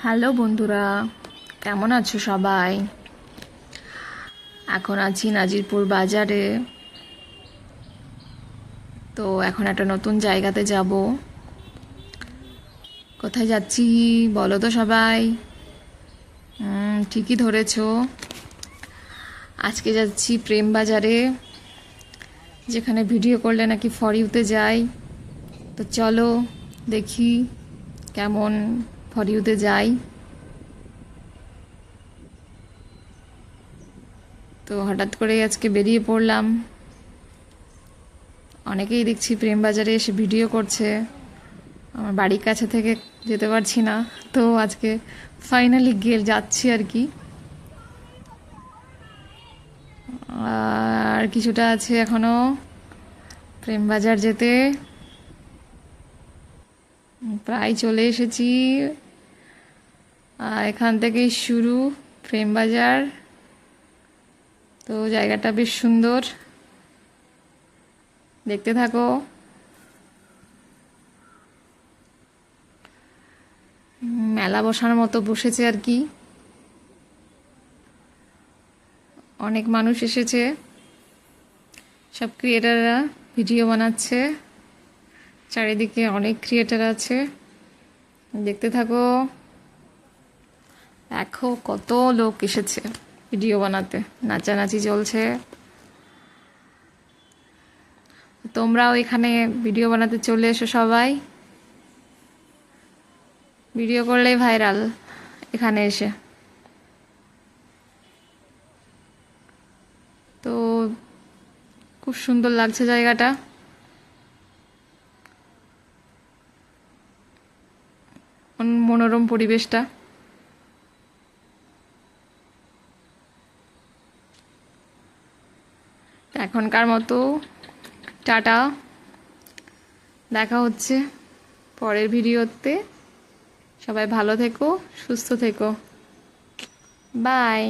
Hello বন্ধুরা, কেমন আছো সবাই? এখন আছি নাজিরপুর বাজারে। তো এখন একটা নতুন জায়গাতে যাব। কোথায় যাচ্ছি বলো তো সবাই? ঠিকই ধরেছো, আজকে যাচ্ছি প্রেম বাজারে, যেখানে ভিডিও করলে নাকি ফর ইউতে যাই। তো চলো দেখি কেমন ফর ইউতে যাই। তো হঠাৎ করে আজকে বেরিয়ে পড়লাম। অনেকেই দেখছি প্রেম বাজারে এসে ভিডিও করছে, আমার বাড়ির কাছে থেকে যেতে পারছি না, তো আজকে ফাইনালি গিয়ে যাচ্ছি আর কি। আর কিছুটা আছে এখনো প্রেম বাজার যেতে, প্রায় চলে এসেছি। এখান থেকেই শুরু প্রেম বাজার। তো জায়গাটা বেশ সুন্দর, দেখতে থাকো। মেলা বসার মতো বসেছে আর কি, অনেক মানুষ এসেছে, সব ক্রিয়েটাররা ভিডিও বানাচ্ছে, চারিদিকে অনেক ক্রিয়েটার আছে, দেখতে থাকো। দেখো কত লোক এসেছে ভিডিও বানাতে, নাচানাচি চলছে। তোমরাও এখানে ভিডিও বানাতে চলে এসো সবাই, ভিডিও করলেই ভাইরাল এখানে এসে। তো খুব সুন্দর লাগছে জায়গাটা, মনোরম পরিবেশটা। এখনকার মতো টাটা, দেখা হচ্ছে পরের ভিডিওতে। সবাই ভালো থেকো, সুস্থ থেকো, বাই।